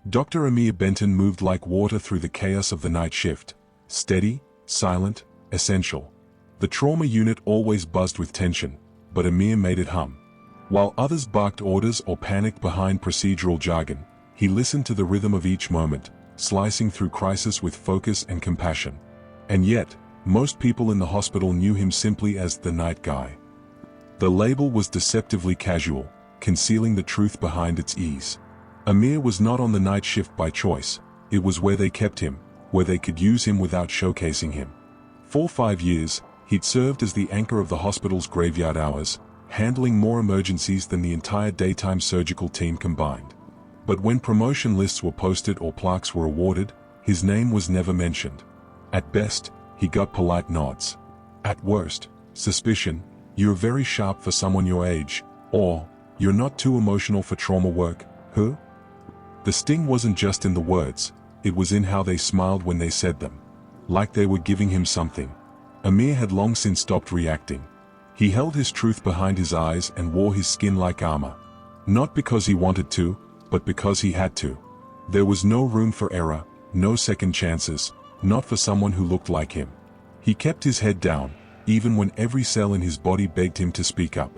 Dr. Amir Benton moved like water through the chaos of the night shift, steady, silent, essential. The trauma unit always buzzed with tension, but Amir made it hum. While others barked orders or panicked behind procedural jargon, he listened to the rhythm of each moment, slicing through crisis with focus and compassion. And yet, most people in the hospital knew him simply as the night guy. The label was deceptively casual, concealing the truth behind its ease. Amir was not on the night shift by choice, it was where they kept him, where they could use him without showcasing him. For 5 years, he'd served as the anchor of the hospital's graveyard hours, handling more emergencies than the entire daytime surgical team combined. But when promotion lists were posted or plaques were awarded, his name was never mentioned. At best, he got polite nods. At worst, suspicion, "You're very sharp for someone your age," or "You're not too emotional for trauma work, huh?" The sting wasn't just in the words, it was in how they smiled when they said them. Like they were giving him something. Amir had long since stopped reacting. He held his truth behind his eyes and wore his skin like armor. Not because he wanted to, but because he had to. There was no room for error, no second chances, not for someone who looked like him. He kept his head down, even when every cell in his body begged him to speak up.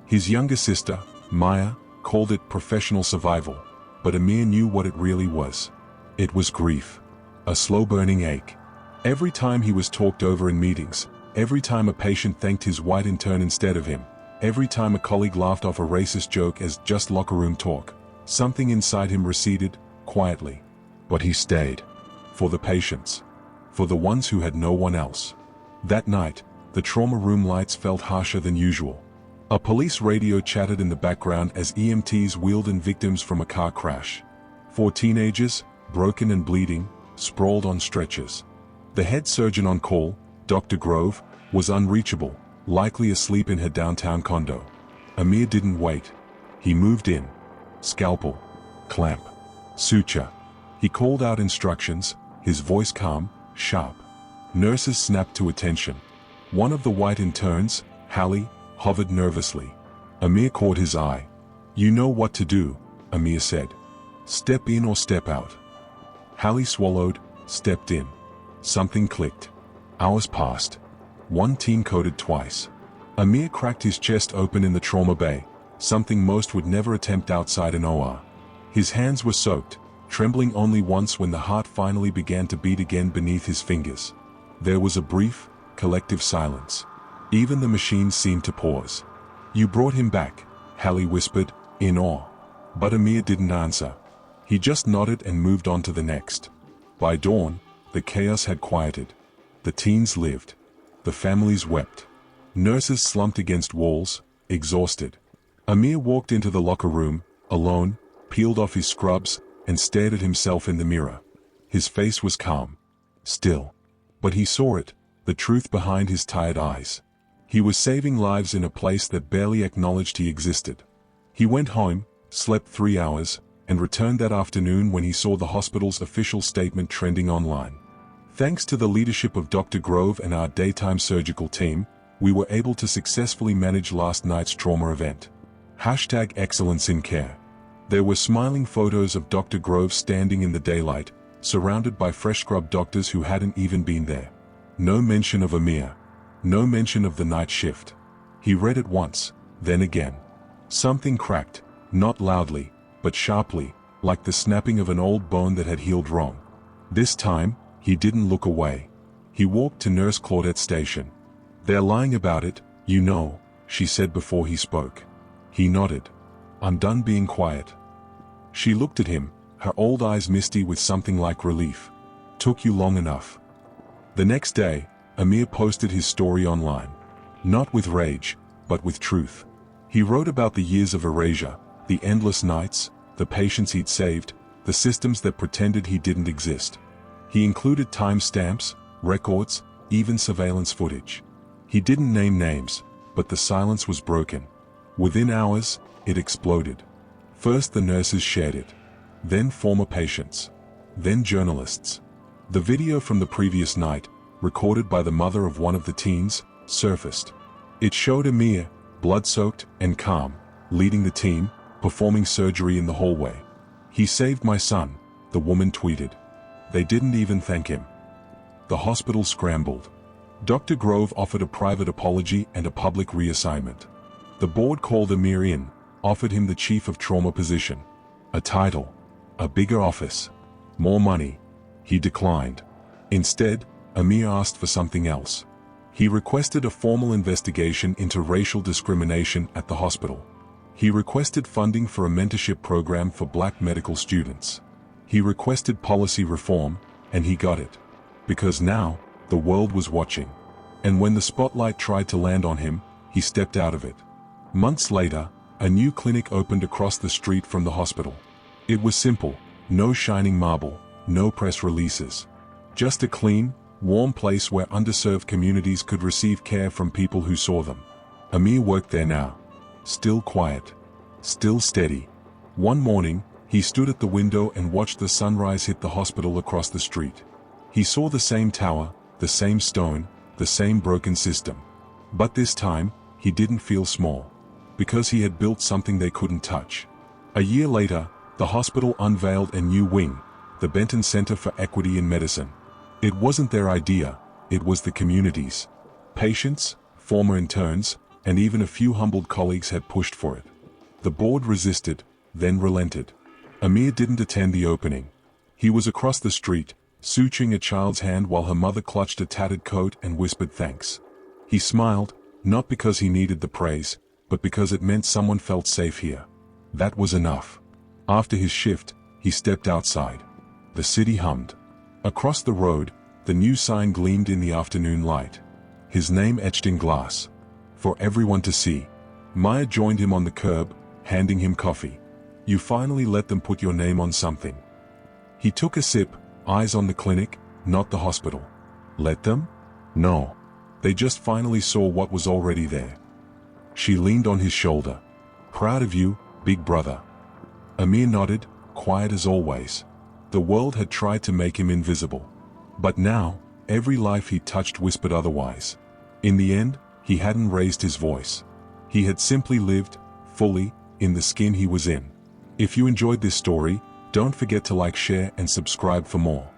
His younger sister, Maya, called it professional survival, but Amir knew what it really was. It was grief. A slow-burning ache. Every time he was talked over in meetings, every time a patient thanked his white intern instead of him, every time a colleague laughed off a racist joke as just locker room talk, something inside him receded, quietly. But he stayed. For the patients. For the ones who had no one else. That night, the trauma room lights felt harsher than usual. A police radio chattered in the background as EMTs wheeled in victims from a car crash. 4 teenagers, broken and bleeding, sprawled on stretchers. The head surgeon on call, Dr. Grove, was unreachable, likely asleep in her downtown condo. Amir didn't wait. He moved in. Scalpel. Clamp. Suture. He called out instructions, his voice calm, sharp. Nurses snapped to attention. One of the white interns, Hallie, hovered nervously. Amir caught his eye. "You know what to do," Amir said. "Step in or step out." Hallie swallowed, stepped in. Something clicked. Hours passed. One team coded twice. Amir cracked his chest open in the trauma bay, something most would never attempt outside an OR. His hands were soaked, trembling only once when the heart finally began to beat again beneath his fingers. There was a brief, collective silence. Even the machines seemed to pause. "You brought him back," Hallie whispered, in awe. But Amir didn't answer. He just nodded and moved on to the next. By dawn, the chaos had quieted. The teens lived. The families wept. Nurses slumped against walls, exhausted. Amir walked into the locker room, alone, peeled off his scrubs, and stared at himself in the mirror. His face was calm. Still. But he saw it, the truth behind his tired eyes. He was saving lives in a place that barely acknowledged he existed. He went home, slept 3 hours, and returned that afternoon when he saw the hospital's official statement trending online. "Thanks to the leadership of Dr. Grove and our daytime surgical team, we were able to successfully manage last night's trauma event. #Excellence in care." There were smiling photos of Dr. Grove standing in the daylight, surrounded by fresh-scrubbed doctors who hadn't even been there. No mention of Amir. No mention of the night shift. He read it once, then again. Something cracked, not loudly, but sharply, like the snapping of an old bone that had healed wrong. This time, he didn't look away. He walked to Nurse Claudette's station. "They're lying about it, you know," she said before he spoke. He nodded. "I'm done being quiet." She looked at him, her old eyes misty with something like relief. "Took you long enough." The next day, Amir posted his story online. Not with rage, but with truth. He wrote about the years of erasure, the endless nights, the patients he'd saved, the systems that pretended he didn't exist. He included timestamps, records, even surveillance footage. He didn't name names, but the silence was broken. Within hours, it exploded. First the nurses shared it. Then former patients. Then journalists. The video from the previous night, recorded by the mother of one of the teens, surfaced. It showed Amir, blood-soaked and calm, leading the team, performing surgery in the hallway. "He saved my son," the woman tweeted. They didn't even thank him. The hospital scrambled. Dr. Grove offered a private apology and a public reassignment. The board called Amir in, offered him the chief of trauma position. A title. A bigger office. More money. He declined. Instead, Amir asked for something else. He requested a formal investigation into racial discrimination at the hospital. He requested funding for a mentorship program for black medical students. He requested policy reform, and he got it. Because now, the world was watching. And when the spotlight tried to land on him, he stepped out of it. Months later, a new clinic opened across the street from the hospital. It was simple, no shining marble, no press releases. Just a clean, warm place where underserved communities could receive care from people who saw them. Amir worked there now. Still quiet. Still steady. One morning, he stood at the window and watched the sunrise hit the hospital across the street. He saw the same tower, the same stone, the same broken system. But this time, he didn't feel small. Because he had built something they couldn't touch. A year later, the hospital unveiled a new wing, the Benton Center for Equity in Medicine. It wasn't their idea, it was the community's. Patients, former interns, and even a few humbled colleagues had pushed for it. The board resisted, then relented. Amir didn't attend the opening. He was across the street, suturing a child's hand while her mother clutched a tattered coat and whispered thanks. He smiled, not because he needed the praise, but because it meant someone felt safe here. That was enough. After his shift, he stepped outside. The city hummed. Across the road, the new sign gleamed in the afternoon light. His name etched in glass. For everyone to see. Maya joined him on the curb, handing him coffee. You finally let them put your name on something. He took a sip, eyes on the clinic, not the hospital. Let them? No. They just finally saw what was already there. She leaned on his shoulder. Proud of you, big brother. Amir nodded, quiet as always. The world had tried to make him invisible. But now, every life he touched whispered otherwise. In the end, he hadn't raised his voice. He had simply lived, fully, in the skin he was in. If you enjoyed this story, don't forget to like, share, and subscribe for more.